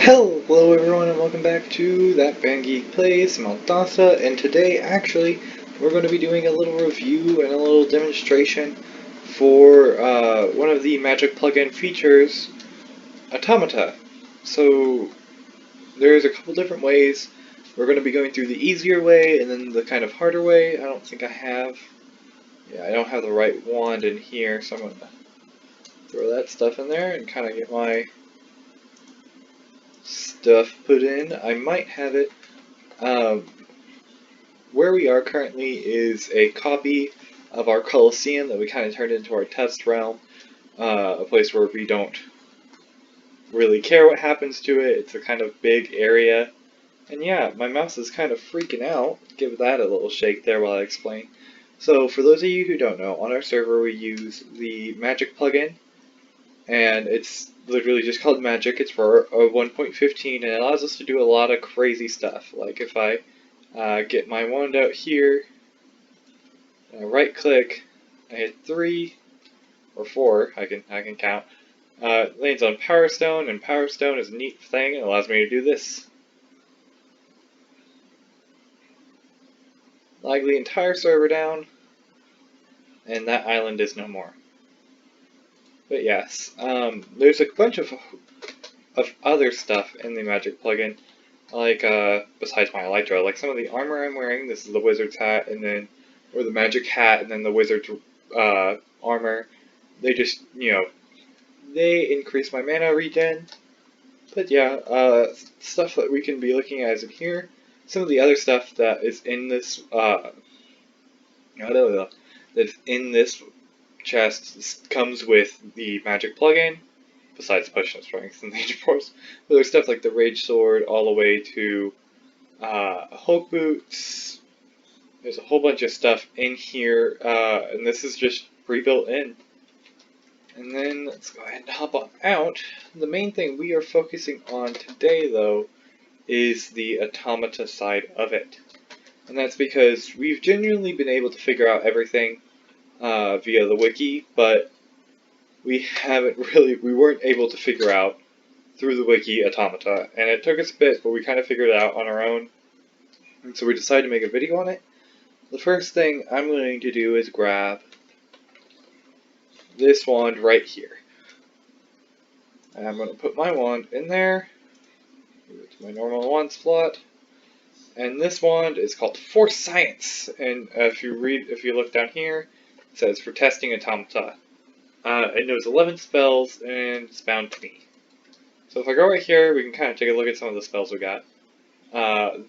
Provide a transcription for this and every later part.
Hello everyone and welcome back to That Band Geek Plays some Automata, and today actually we're going to be doing a little review and a little demonstration for one of the Magic plugin features, Automata. So there's a couple different ways. We're going to be going through the easier way and then the kind of harder way. I don't think I have, I don't have the right wand in here, so I'm going to throw that stuff in there and kind of get my stuff put in. I might have it. Um, where we are currently is a copy of our Colosseum that we kind of turned into our test realm, a place where we don't really care what happens to it. It's a kind of big area. And yeah, my mouse is kind of freaking out. Give that a little shake there while I explain. So for those of you who don't know, on our server we use the Magic plugin, and it's literally just called Magic. It's for a 1.15 and it allows us to do a lot of crazy stuff. Like if I get my wand out here, right click, I hit 3 or 4, I can count. Lands on Power Stone, and Power Stone is a neat thing. It allows me to do this. Lag the entire server down, and that island is no more. But yes, there's a bunch of other stuff in the Magic plugin, like besides my Elytra, like some of the armor I'm wearing. This is the wizard's hat, and then or the magic hat, and then the wizard's armor. They just they increase my mana regen. But yeah, stuff that we can be looking at is in here. Some of the other stuff that is in this that's in this chest comes with the Magic plugin, besides push and strength and nature force. But there's stuff like the Rage Sword all the way to Hulk Boots. There's a whole bunch of stuff in here, and this is just pre-built in. And then let's go ahead and hop on out. The main thing we are focusing on today, though, is the Automata side of it. And that's because we've genuinely been able to figure out everything via the wiki, but we weren't able to figure out through the wiki Automata. And it took us a bit, but we kind of figured it out on our own. And so we decided to make a video on it. The first thing I'm going to do is grab this wand right here. And I'm going to put my wand in there, move it to my normal wand slot, and this wand is called Force Science. And if you look down here, it says for testing automata. It knows 11 spells and it's bound to me. So if I go right here, we can kind of take a look at some of the spells we got.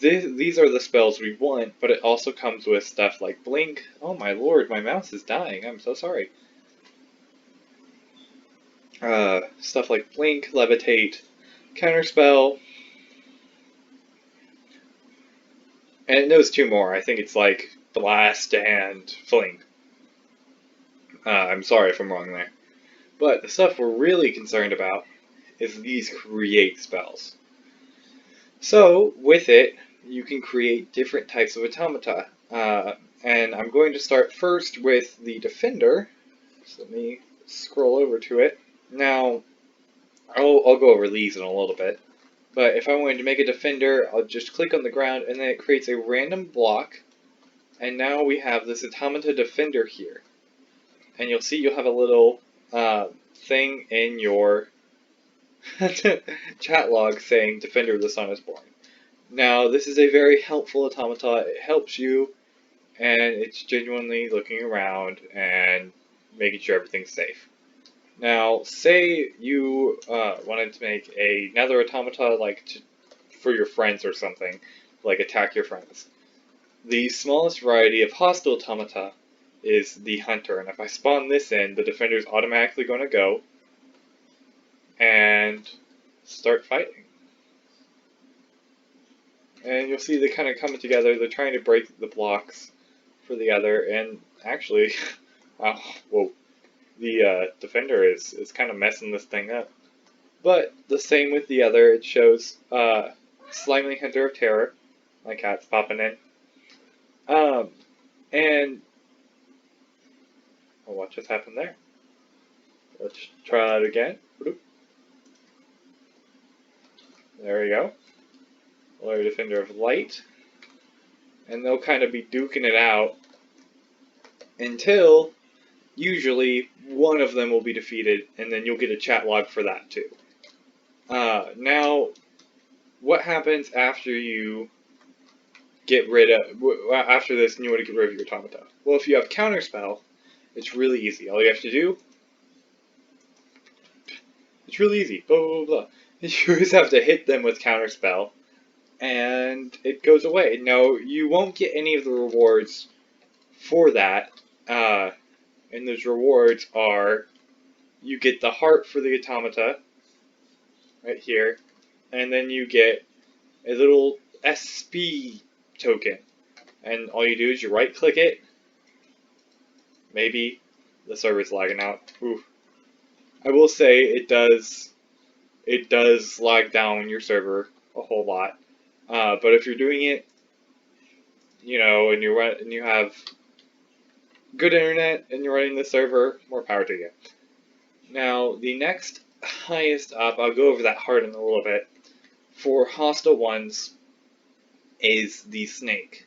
These are the spells we want, but it also comes with stuff like Blink. Oh my lord, my mouse is dying. I'm so sorry. Stuff like Blink, Levitate, Counterspell, and it knows 2 more. I think it's like Blast and Fling. I'm sorry if I'm wrong there. But the stuff we're really concerned about is these create spells. So with it, you can create different types of automata. And I'm going to start first with the Defender. So let me scroll over to it. Now, I'll go over these in a little bit. But if I wanted to make a Defender, I'll just click on the ground and then it creates a random block. And now we have this Automata Defender here. And you'll see you'll have a little thing in your chat log saying Defender of the Sun is born. Now, this is a very helpful automata. It helps you, and it's genuinely looking around and making sure everything's safe. Now, say you wanted to make another automata for your friends or something, like attack your friends. The smallest variety of hostile automata is the Hunter, and if I spawn this in, the Defender is automatically going to go and start fighting. And you'll see they kind of come together. They're trying to break the blocks for the other, and actually, whoa, the Defender is kind of messing this thing up. But the same with the other. It shows Slimy Hunter of Terror. My cat's popping in. And well, what just happened there? Let's try that again. There we go. Loyal Defender of Light. And they'll kind of be duking it out until usually one of them will be defeated, and then you'll get a chat log for that too. Now, what happens after you get rid of after this and you want to get rid of your automata? Well, if you have counterspell, it's really easy. All you have to do, it's really easy. Blah blah blah. You just have to hit them with counterspell, and it goes away. Now, you won't get any of the rewards for that, and those rewards are you get the heart for the automata right here, and then you get a little SP token. And all you do is you right click it. Maybe the server's lagging out. Ooh. I will say it does lag down your server a whole lot. But if you're doing it, you know, and you have good internet and you're running the server, more power to you. Now, the next highest up, I'll go over that heart in a little bit, for hostile ones is the snake.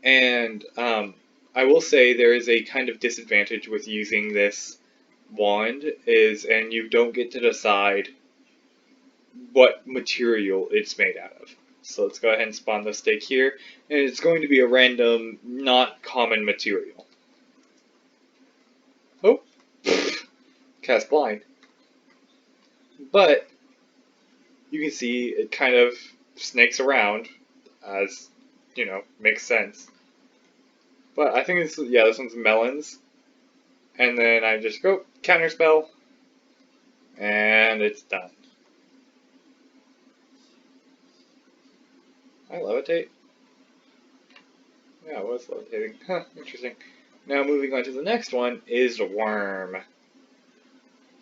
And I will say there is a kind of disadvantage with using this wand and you don't get to decide what material it's made out of. So let's go ahead and spawn the stake here, and it's going to be a random, not common material. Oh, cast blind. But you can see it kind of snakes around, as you know, makes sense. But I think this one's melons, and then I just go counterspell, and it's done. I levitate. Yeah, it was levitating. Huh, interesting. Now moving on to the next one is worm.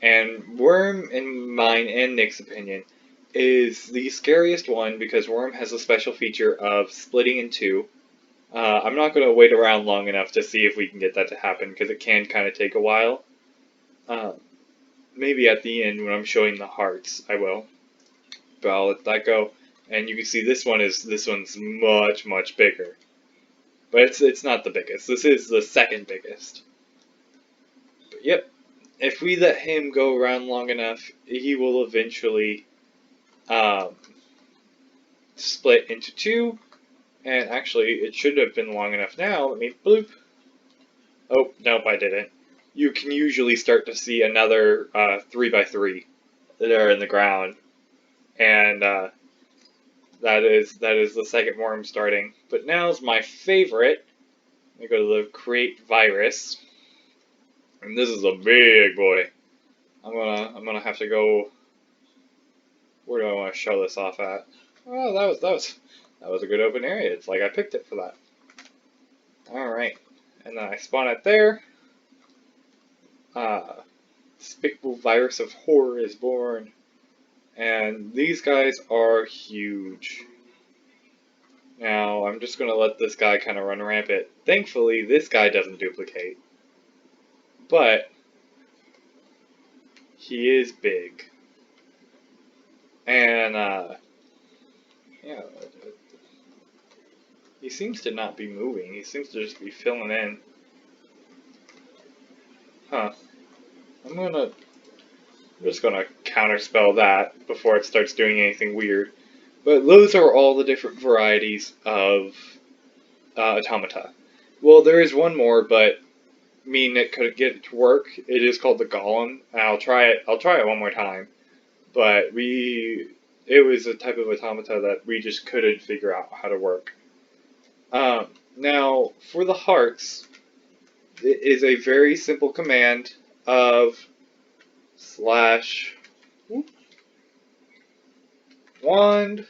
And worm, in mine and Nick's opinion, is the scariest one because worm has a special feature of splitting in two. I'm not going to wait around long enough to see if we can get that to happen because it can kind of take a while. Maybe at the end when I'm showing the hearts, I will. But I'll let that go. And you can see this one's much bigger. But it's not the biggest. This is the second biggest. But yep, if we let him go around long enough, he will eventually split into two. And actually, it should have been long enough now. Let me bloop. Oh, nope, I didn't. You can usually start to see another 3x3 that are in the ground. And that is the second worm starting. But now's my favorite. I go to the create virus, and this is a big boy. I'm gonna have to go. Where do I want to show this off at? Oh, that was a good open area. It's like I picked it for that. All right, and then I spawn it there. Despicable virus of horror is born, and these guys are huge. Now, I'm just going to let this guy kind of run rampant. Thankfully, this guy doesn't duplicate. But, he is big. And, yeah, he seems to not be moving. He seems to just be filling in. Huh. I'm just going to counterspell that before it starts doing anything weird. But those are all the different varieties of automata. Well, there is one more, but me and Nick couldn't get it to work. It is called the Golem, and I'll try it one more time. But it was a type of automata that we just couldn't figure out how to work. Now, for the hearts, it is a very simple command of /wand,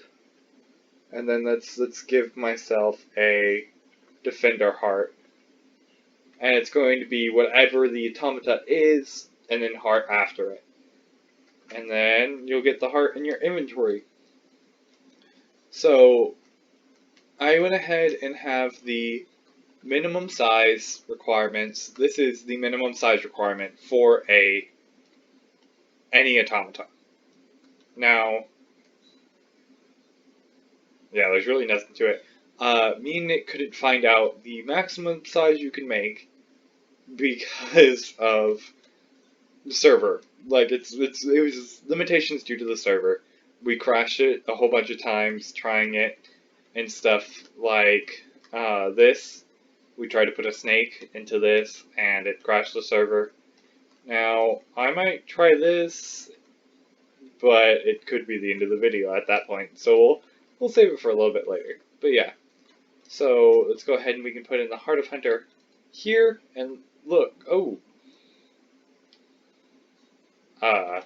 and then let's give myself a defender heart. And it's going to be whatever the automata is, and then heart after it. And then you'll get the heart in your inventory. So, I went ahead and have the minimum size requirements. This is the minimum size requirement for any automata. Now, Yeah, there's really nothing to it. Me and Nick couldn't find out the maximum size you can make because of the server. Like it was limitations due to the server. We crashed it a whole bunch of times trying it and stuff like this. We tried to put a snake into this and it crashed the server. Now I might try this, but it could be the end of the video at that point. So we'll save it for a little bit later. But yeah. So let's go ahead and we can put in the Heart of Hunter here and look. Oh. Uh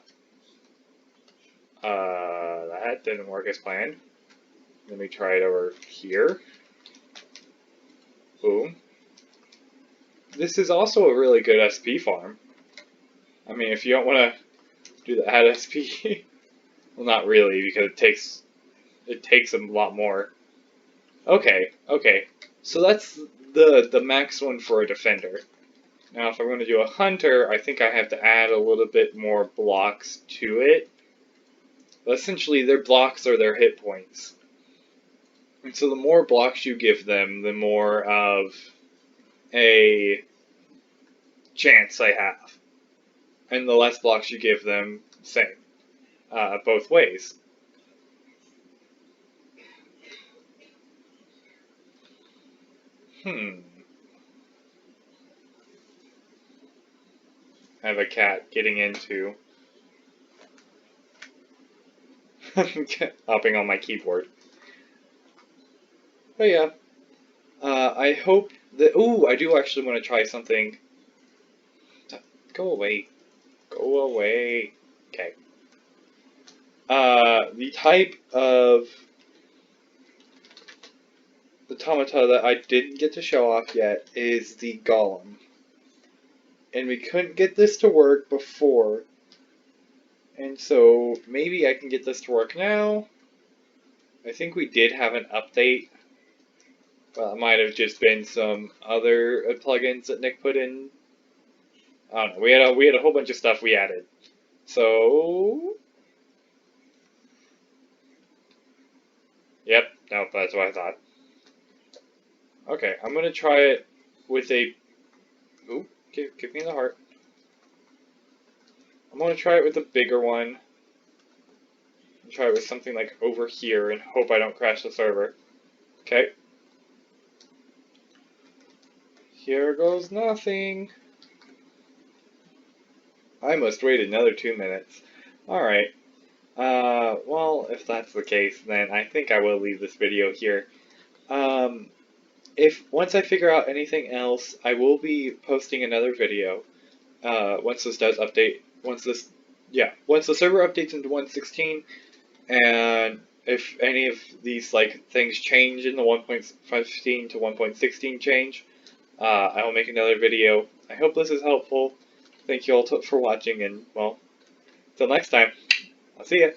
that didn't work as planned. Let me try it over here. Boom. This is also a really good SP farm. I mean, if you don't want to do the add SP, well, not really, because it takes a lot more. Okay, okay. So that's the max one for a defender. Now, if I'm going to do a hunter, I think I have to add a little bit more blocks to it. But essentially, their blocks are their hit points. And so the more blocks you give them, the more of a chance they have. And the less blocks you give them, same. Both ways. I have a cat getting into hopping on my keyboard. But yeah, I hope that. Ooh, I do actually want to try something. Go away. Go away. Okay. The type of automata that I didn't get to show off yet is the golem. And we couldn't get this to work before. And so maybe I can get this to work now. I think we did have an update. Well, it might have just been some other plugins that Nick put in. I don't know. We had a whole bunch of stuff we added. So, yep, no, that's what I thought. Okay, I'm gonna try it with a. Ooh, give me the heart. I'm gonna try it with a bigger one. Try it with something like over here and hope I don't crash the server. Okay. Here goes nothing. I must wait another 2 minutes. Alright. Well, if that's the case, then I think I will leave this video here. If once I figure out anything else, I will be posting another video. Once this does update, once the server updates into 1.16, and if any of these like things change in the 1.15 to 1.16 change, I will make another video. I hope this is helpful. Thank you all for watching, and well, till next time, I'll see ya.